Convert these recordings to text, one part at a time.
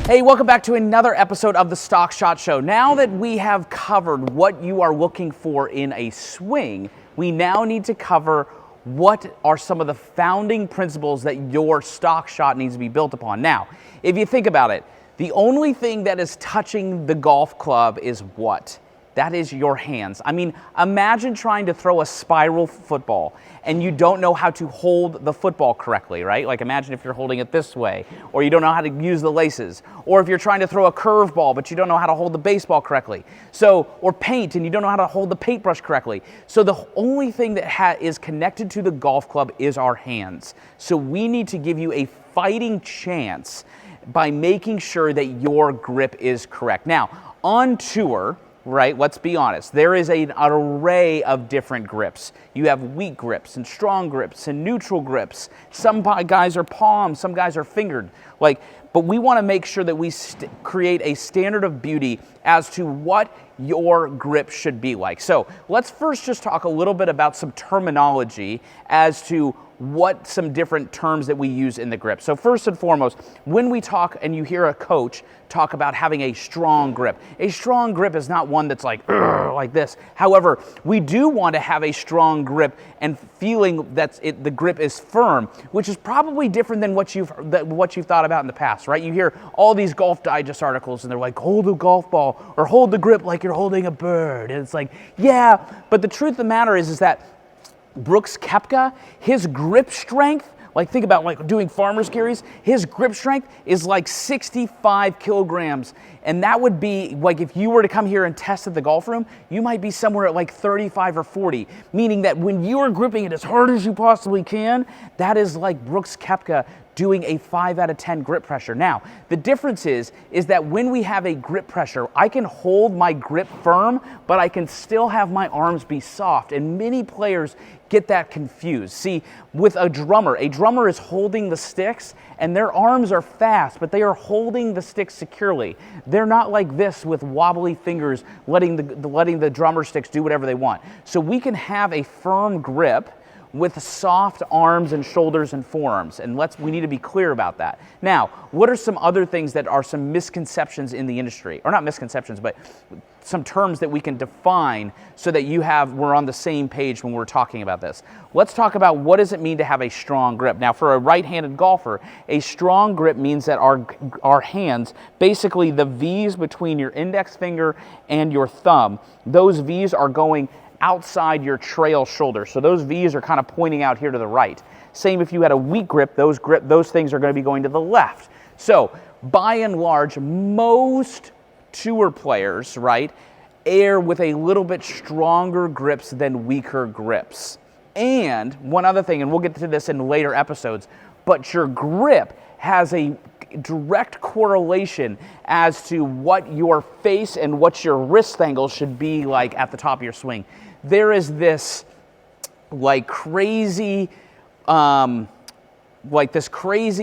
Hey, welcome back to another episode of the Stock Shot Show. Now that we have covered what you are looking for in a swing, we now need to cover what are some of the founding principles that your stock shot needs to be built upon. Now, if you think about it, the only thing that is touching the golf club is what? That is your hands. I mean, imagine trying to throw a spiral football and you don't know how to hold the football correctly, right? Like imagine if you're holding it this way, or you don't know how to use the laces, or if you're trying to throw a curveball but you don't know how to hold the baseball correctly. Or paint and you don't know how to hold the paintbrush correctly. So the only thing that is connected to the golf club is our hands. So we need to give you a fighting chance by making sure that your grip is correct. Now, on tour, right, let's be honest, there is an array of different grips. You have weak grips and strong grips and neutral grips. Some guys are palm, some guys are fingered. But we want to make sure that we create a standard of beauty as to what your grip should be like. So let's first just talk a little bit about some terminology as to what some different terms that we use in the grip. So first and foremost, when we talk and you hear a coach talk about having a strong grip is not one that's like this. However, we do want to have a strong grip and feeling that the grip is firm, which is probably different than what you've thought about in the past, right? You hear all these Golf Digest articles and they're like, hold the golf ball or hold the grip like you're holding a bird. And it's like, yeah, but the truth of the matter is that Brooks Koepka, his grip strength, think about doing farmer's carries, his grip strength is like 65 kilograms. And that would be if you were to come here and test at the golf room, you might be somewhere at 35 or 40, meaning that when you are gripping it as hard as you possibly can, that is like Brooks Koepka doing a 5 out of 10 grip pressure. Now, the difference is that when we have a grip pressure, I can hold my grip firm, but I can still have my arms be soft. And many players get that confused. See, with a drummer is holding the sticks and their arms are fast, but they are holding the sticks securely. They're not like this with wobbly fingers, letting the drummer sticks do whatever they want. So we can have a firm grip with soft arms and shoulders and forearms. And we need to be clear about that. Now, what are some other things that are some misconceptions in the industry? Or not misconceptions, but some terms that we can define so that we're on the same page when we're talking about this. Let's talk about what does it mean to have a strong grip. Now, for a right-handed golfer, a strong grip means that our hands, basically the V's between your index finger and your thumb, those V's are going outside your trail shoulder. So those V's are kind of pointing out here to the right. Same if you had a weak grip, those things are going to be going to the left. So by and large, most tour players, right, err with a little bit stronger grips than weaker grips. And one other thing, and we'll get to this in later episodes, but your grip has a direct correlation as to what your face and what your wrist angle should be like at the top of your swing. There is this crazy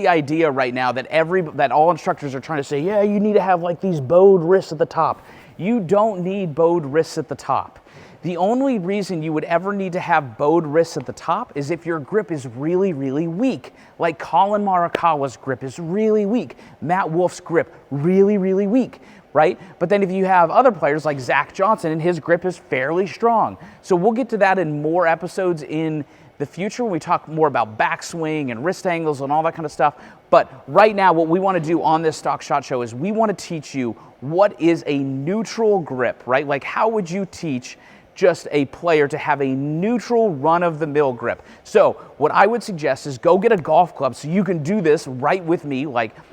idea right now that all instructors are trying to say, yeah, you need to have these bowed wrists at the top. You don't need bowed wrists at the top. The only reason you would ever need to have bowed wrists at the top is if your grip is really, really weak. Like Colin Morikawa's grip is really weak. Matt Wolff's grip, really, really weak, right? But then if you have other players like Zach Johnson, and his grip is fairly strong. So we'll get to that in more episodes in the future when we talk more about backswing and wrist angles and all that kind of stuff. But right now, what we want to do on this Stock Shot Show is we want to teach you what is a neutral grip, right? How would you teach just a player to have a neutral run-of-the-mill grip? So what I would suggest is go get a golf club so you can do this right with me,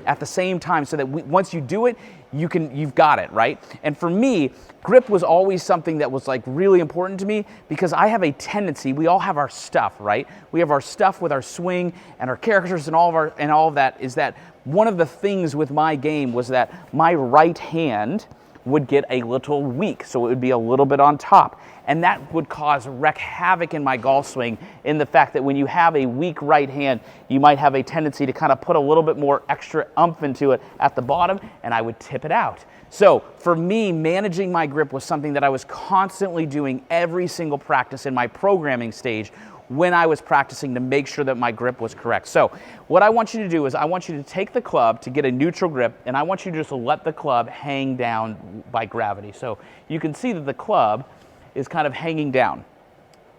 at the same time, so that once you do it, you've got it, right? And for me, grip was always something that was really important to me because I have a tendency, we all have our stuff, right? We have our stuff with our swing and our characters and all of that, is that one of the things with my game was that my right hand would get a little weak, so it would be a little bit on top. And that would wreak havoc in my golf swing in the fact that when you have a weak right hand, you might have a tendency to kind of put a little bit more extra oomph into it at the bottom, and I would tip it out. So for me, managing my grip was something that I was constantly doing every single practice in my programming stage, when I was practicing to make sure that my grip was correct. So what I want you to do is I want you to take the club to get a neutral grip, and I want you to just let the club hang down by gravity. So you can see that the club is kind of hanging down.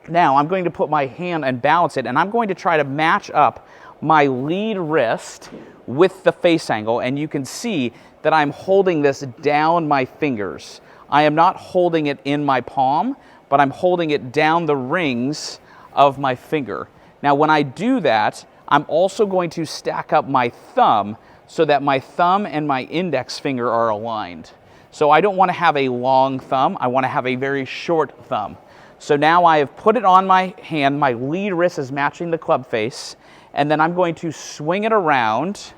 Now I'm going to put my hand and balance it, and I'm going to try to match up my lead wrist with the face angle, and you can see that I'm holding this down my fingers. I am not holding it in my palm, but I'm holding it down the rings of my finger. Now when I do that, I'm also going to stack up my thumb so that my thumb and my index finger are aligned. So I don't want to have a long thumb, I want to have a very short thumb. So now I have put it on my hand, my lead wrist is matching the club face, and then I'm going to swing it around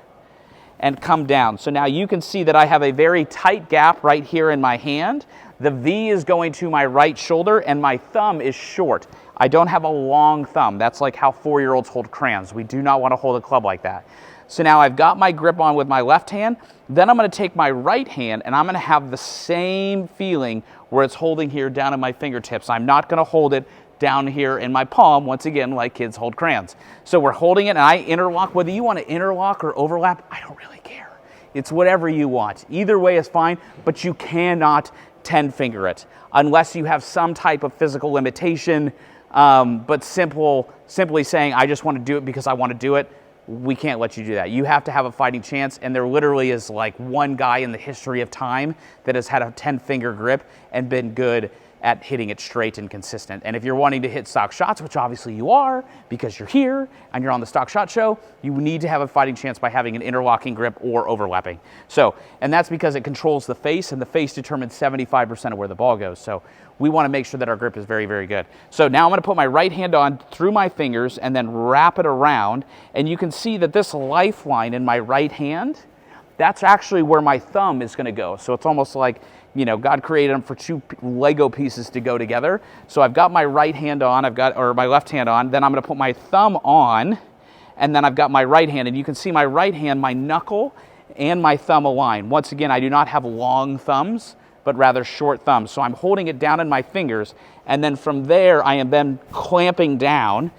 and come down. So now you can see that I have a very tight gap right here in my hand. The V is going to my right shoulder, and my thumb is short. I don't have a long thumb. That's like how 4-year-olds hold crayons. We do not want to hold a club like that. So now I've got my grip on with my left hand. Then I'm going to take my right hand, and I'm going to have the same feeling where it's holding here down in my fingertips. I'm not going to hold it down here in my palm, once again, like kids hold crayons. So we're holding it, and I interlock. Whether you want to interlock or overlap, I don't really care. It's whatever you want. Either way is fine, but you cannot 10-finger it unless you have some type of physical limitation. But simply saying, I just want to do it because I want to do it, we can't let you do that. You have to have a fighting chance, and there literally is like one guy in the history of time that has had a 10-finger grip and been good at hitting it straight and consistent. And if you're wanting to hit stock shots, which obviously you are because you're here and you're on the Stock Shot Show, you need to have a fighting chance by having an interlocking grip or overlapping. So, and that's because it controls the face, and the face determines 75% of where the ball goes. So we want to make sure that our grip is very, very good. So now I'm going to put my right hand on through my fingers and then wrap it around, and you can see that this lifeline in my right hand, that's actually where my thumb is going to go. So it's almost like, you know, God created them for two Lego pieces to go together. So I've got my right hand on, or my left hand on, then I'm going to put my thumb on, and then I've got my right hand, and you can see my right hand, my knuckle and my thumb align. Once again, I do not have long thumbs, but rather short thumbs. So I'm holding it down in my fingers, and then from there I am then clamping down.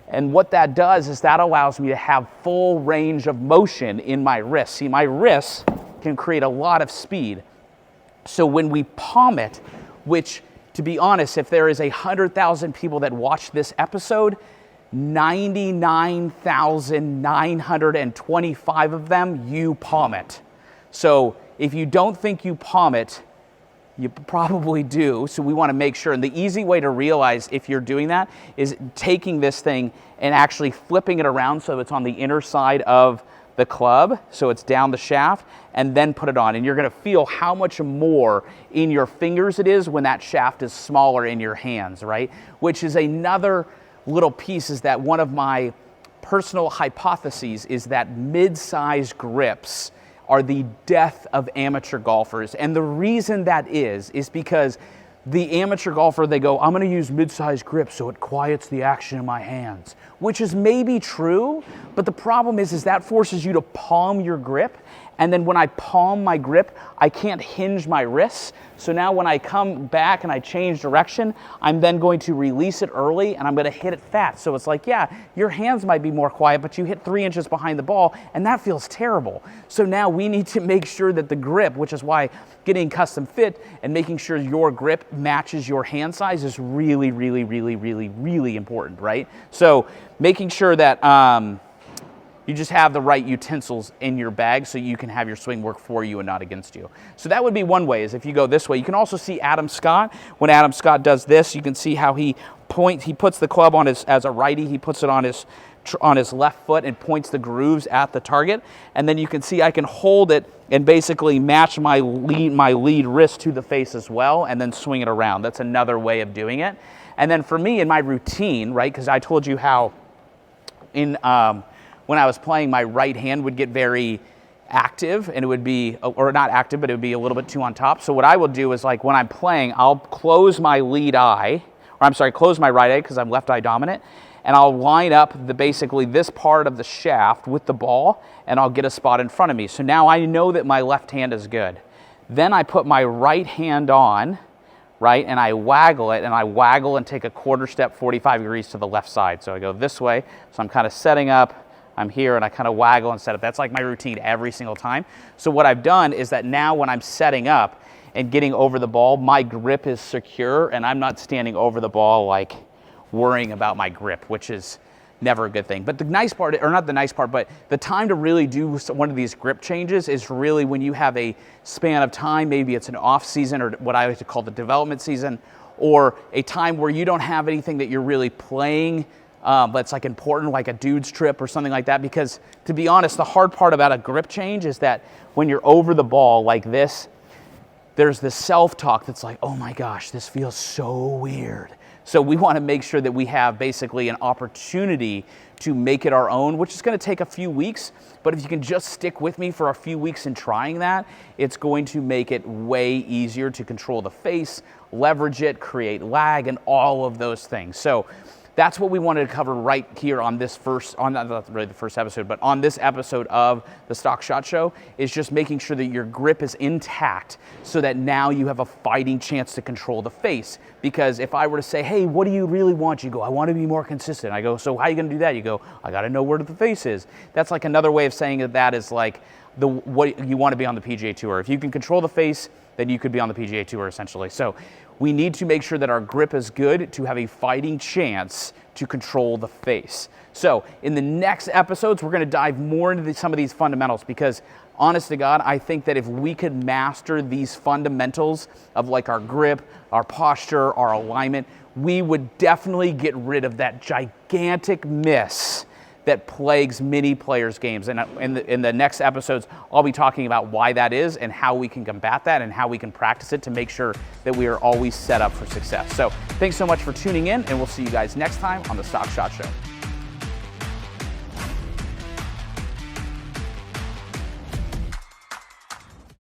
And what that does is that allows me to have full range of motion in my wrist. See, my wrist can create a lot of speed. So when we palm it, which, to be honest, if there is 100,000 people that watch this episode, 99,925 of them, you palm it. So if you don't think you palm it, you probably do. So we want to make sure, and the easy way to realize if you're doing that is taking this thing and actually flipping it around so it's on the inner side of the club, so it's down the shaft, and then put it on. And you're going to feel how much more in your fingers it is when that shaft is smaller in your hands, right? Which is another little piece, is that one of my personal hypotheses is that mid-sized grips are the death of amateur golfers. And the reason that is because the amateur golfer, they go, I'm going to use mid-sized grip so it quiets the action in my hands, which is maybe true, but the problem is that forces you to palm your grip, and then when I palm my grip, I can't hinge my wrists. So now when I come back and I change direction, I'm then going to release it early, and I'm going to hit it fat. So it's like, yeah, your hands might be more quiet, but you hit 3 inches behind the ball, and that feels terrible. So now we need to make sure that the grip, which is why getting custom fit and making sure your grip matches your hand size is really, really, really, really, really important, right? So making sure that you just have the right utensils in your bag so you can have your swing work for you and not against you. So that would be one way, is if you go this way. You can also see Adam Scott. When Adam Scott does this, you can see how he puts the club on as a righty, he puts it on his left foot and points the grooves at the target. And then you can see I can hold it and basically match my lead wrist to the face as well, and then swing it around. That's another way of doing it. And then for me in my routine, right, because I told you how when I was playing, my right hand would get very active, and it would be, or not active, but it would be a little bit too on top. So what I will do is, like, when I'm playing, I'll close my close my right eye because I'm left eye dominant, and I'll line up basically this part of the shaft with the ball, and I'll get a spot in front of me. So now I know that my left hand is good. Then I put my right hand on, right? And I waggle it, and I waggle and take a quarter step 45 degrees to the left side. So I go this way, so I'm kind of setting up, I'm here, and I kind of waggle and set up. That's like my routine every single time. So what I've done is that now when I'm setting up and getting over the ball, my grip is secure, and I'm not standing over the ball like worrying about my grip, which is never a good thing. But the nice part, or not the nice part, but the time to really do one of these grip changes is really when you have a span of time, maybe it's an off season or what I like to call the development season, or a time where you don't have anything that you're really playing that's like important, like a dude's trip or something like that. Because to be honest, the hard part about a grip change is that when you're over the ball like this, there's this self-talk that's like, oh my gosh, this feels so weird. So we want to make sure that we have basically an opportunity to make it our own, which is going to take a few weeks. But if you can just stick with me for a few weeks in trying that, it's going to make it way easier to control the face, leverage it, create lag, and all of those things. So that's what we wanted to cover right here on this not really the first episode, but on this episode of the Stock Shot Show, is just making sure that your grip is intact so that now you have a fighting chance to control the face. Because if I were to say, hey, what do you really want? You go, I want to be more consistent. I go, so how are you going to do that? You go, I got to know where the face is. That's like another way of saying that is like what you want to be on the PGA Tour. If you can control the face, then you could be on the PGA Tour essentially. So we need to make sure that our grip is good to have a fighting chance to control the face. So in the next episodes, we're going to dive more into some of these fundamentals, because honest to God, I think that if we could master these fundamentals of like our grip, our posture, our alignment, we would definitely get rid of that gigantic miss that plagues many players' games. And in the next episodes, I'll be talking about why that is and how we can combat that and how we can practice it to make sure that we are always set up for success. So thanks so much for tuning in, and we'll see you guys next time on the Stock Shot Show.